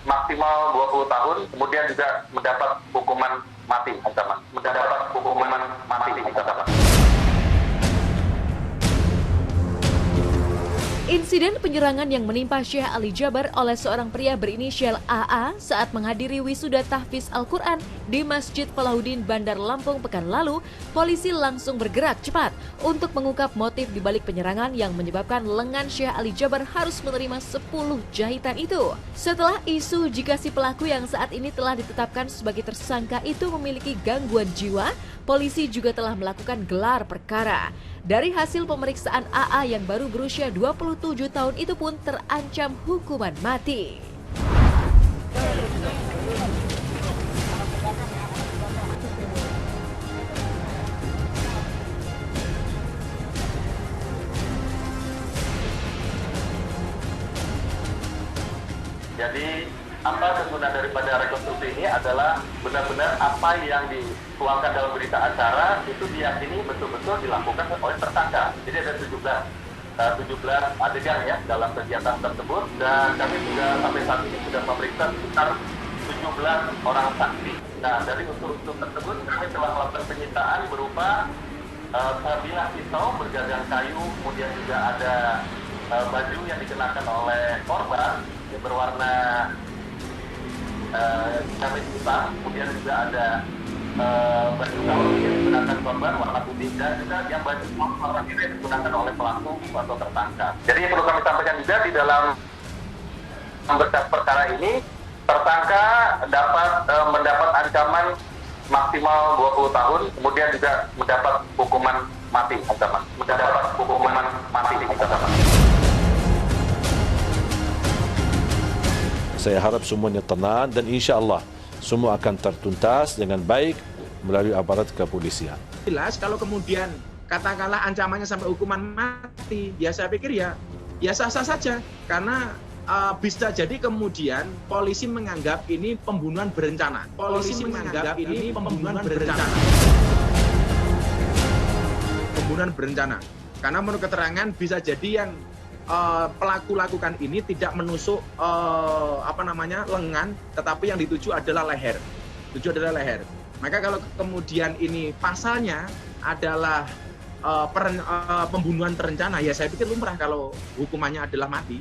maksimal 20 tahun, kemudian juga mendapat hukuman mati ancaman. Mendapat hukuman mati ancaman. Insiden penyerangan yang menimpa Syekh Ali Jaber oleh seorang pria berinisial AA saat menghadiri wisuda tahfiz Al-Quran di Masjid Falahuddin Bandar Lampung pekan lalu, polisi langsung bergerak cepat untuk mengungkap motif di balik penyerangan yang menyebabkan lengan Syekh Ali Jaber harus menerima 10 jahitan itu. Setelah isu jika si pelaku yang saat ini telah ditetapkan sebagai tersangka itu memiliki gangguan jiwa, polisi juga telah melakukan gelar perkara. Dari hasil pemeriksaan AA yang baru berusia 27 tahun itu pun terancam hukuman mati. Jadi apa kegunaan daripada rekonstruksi ini adalah benar-benar apa yang dituangkan dalam berita acara itu diyakini betul-betul dilakukan oleh tersangka. Jadi ada 17 adegan ya dalam kegiatan tersebut, dan kami juga sampai saat ini sudah memeriksa sekitar 17 orang saksi. Nah, dari unsur-unsur tersebut kami telah melakukan penyitaan berupa sebilah pisau bergagang kayu, kemudian juga ada baju yang dikenakan oleh korban yang berwarna kemeja hitam, kemudian juga ada baju kaos yang digunakan korban warna putih, dan juga yang baju warna biru yang digunakan oleh pelaku atau tersangka. Jadi perlu kami sampaikan juga di dalam berkas perkara ini, tersangka dapat mendapat ancaman maksimal 20 tahun, kemudian juga mendapat hukuman mati ancaman. Mendapat hukuman mati ancaman. Saya harap semuanya tenang dan insya Allah semua akan tertuntas dengan baik melalui aparat kepolisian. Jelas kalau kemudian katakanlah ancamannya sampai hukuman mati, ya saya pikir ya sah-sah saja. Karena bisa jadi kemudian polisi menganggap ini pembunuhan berencana. Polisi menganggap ini pembunuhan berencana. Pembunuhan berencana. Karena menurut keterangan bisa jadi yang pelaku lakukan ini tidak menusuk lengan, tetapi yang dituju adalah leher. Maka kalau kemudian ini pasalnya adalah pembunuhan terencana, ya saya pikir lumrah kalau hukumannya adalah mati.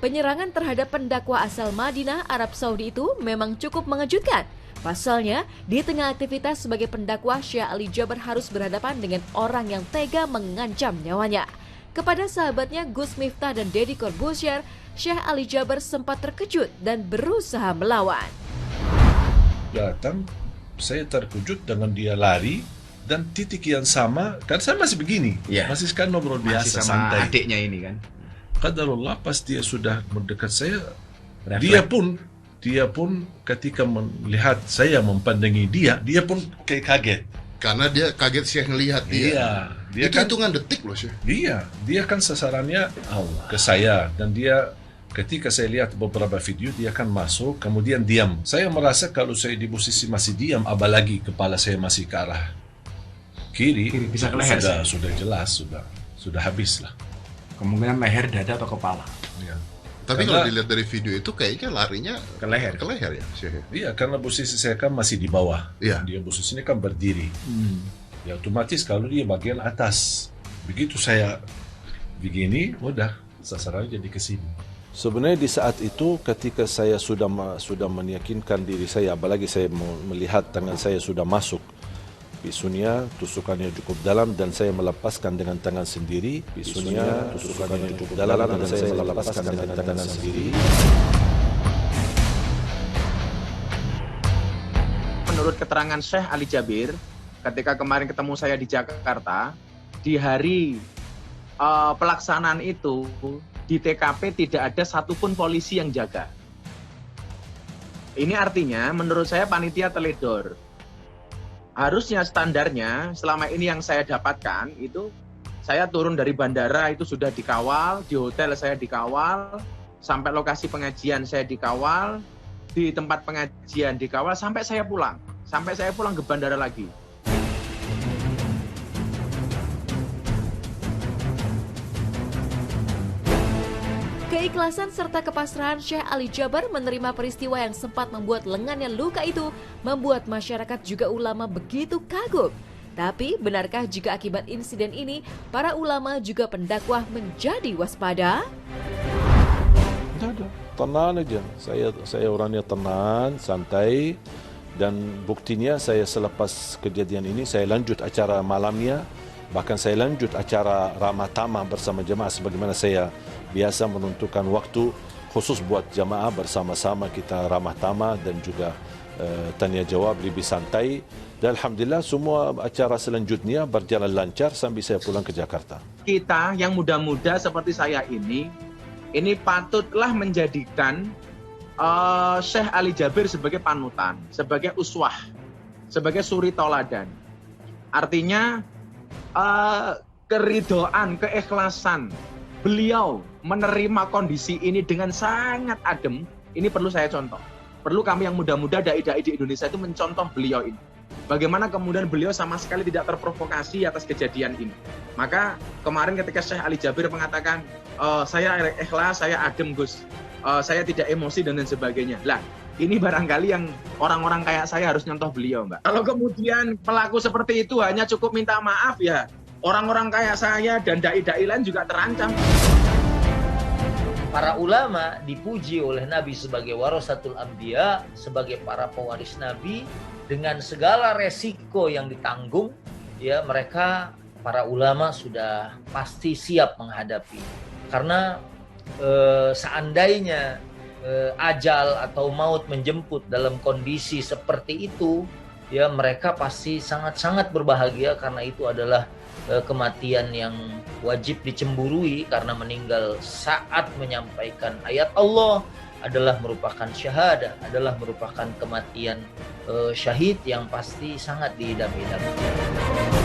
Penyerangan terhadap pendakwa asal Madinah, Arab Saudi itu memang cukup mengejutkan. Pasalnya, di tengah aktivitas sebagai pendakwa, Syekh Ali Jaber harus berhadapan dengan orang yang tega mengancam nyawanya. Kepada sahabatnya Gus Miftah dan Deddy Corbuzier, Syekh Ali Jaber sempat terkejut dan berusaha melawan. Datang, saya terkejut dengan dia lari dan titik yang sama, kan saya masih begini, masih kan ngobrol biasa, masih sama santai. Adiknya ini kan. Qadarullah pas dia sudah mendekat saya, Refleks. dia pun ketika melihat saya mempandangi dia pun kayak kaget. Karena dia kaget Syekh ngelihat dia. Iya, dia itu kan hitungan detik loh Syekh. dia kan sasarannya ke saya, dan dia ketika saya lihat beberapa video dia kan masuk kemudian diam. Saya merasa kalau saya di posisi masih diam, apalagi kepala saya masih ke arah kiri bisa ke leher. Sudah jelas, sudah habis lah. Kemungkinan leher, dada atau kepala. Ya. Tapi kalau dilihat dari video itu kayaknya larinya Ke leher ya Syekh. Iya, karena posisi saya kan masih di bawah. Iya. Dia posisinya kan berdiri. Ya otomatis kalau dia bagian atas. Begitu saya begini, udah sasarannya jadi ke sini. Sebenarnya di saat itu ketika saya sudah meyakinkan diri saya, apalagi saya melihat tangan saya sudah masuk pisunya, tusukannya cukup dalam dan saya melepaskan dengan tangan sendiri. Pisunya, tusukannya cukup dalam dan saya melepaskan dengan tangan sendiri. Menurut keterangan Syekh Ali Jaber, ketika kemarin ketemu saya di Jakarta, di hari pelaksanaan itu di TKP tidak ada satupun polisi yang jaga. Ini artinya menurut saya panitia teledor. Harusnya standarnya selama ini yang saya dapatkan itu saya turun dari bandara itu sudah dikawal, di hotel saya dikawal, sampai lokasi pengajian saya dikawal, di tempat pengajian dikawal sampai saya pulang ke bandara lagi. Keikhlasan serta kepasrahan Syekh Ali Jaber menerima peristiwa yang sempat membuat lengannya luka itu membuat masyarakat juga ulama begitu kagum. Tapi benarkah jika akibat insiden ini para ulama juga pendakwah menjadi waspada? Tidak ada. Tenang aja. Saya orangnya tenang, santai. Dan buktinya saya selepas kejadian ini saya lanjut acara malamnya. Bahkan saya lanjut acara ramah tamah bersama jemaah sebagaimana saya biasa menentukan waktu khusus buat jemaah bersama-sama kita ramah tamah dan juga tanya jawab lebih santai. Dan alhamdulillah semua acara selanjutnya berjalan lancar sampai saya pulang ke Jakarta. Kita yang muda-muda seperti saya ini patutlah menjadikan Syekh Ali Jaber sebagai panutan, sebagai uswah, sebagai suri toladan. Artinya keridoan, keikhlasan beliau menerima kondisi ini dengan sangat adem, ini perlu saya contoh. Perlu kami yang muda-muda, dai-dai di Indonesia itu mencontoh beliau ini. Bagaimana kemudian beliau sama sekali tidak terprovokasi atas kejadian ini. Maka kemarin ketika Syekh Ali Jaber mengatakan, saya ikhlas, saya adem Gus, saya tidak emosi dan lain sebagainya. Lah, ini barangkali yang orang-orang kayak saya harus nyontoh beliau, Mbak. Kalau kemudian pelaku seperti itu hanya cukup minta maaf, ya orang-orang kayak saya dan dai-dai lain juga terancam. Para ulama dipuji oleh Nabi sebagai warasatul anbiya, sebagai para pewaris Nabi, dengan segala resiko yang ditanggung, ya mereka para ulama sudah pasti siap menghadapi. Karena seandainya ajal atau maut menjemput dalam kondisi seperti itu, ya mereka pasti sangat-sangat berbahagia karena itu adalah kematian yang wajib dicemburui, karena meninggal saat menyampaikan ayat Allah adalah merupakan syahadah, adalah merupakan kematian syahid yang pasti sangat diidam-idamkan.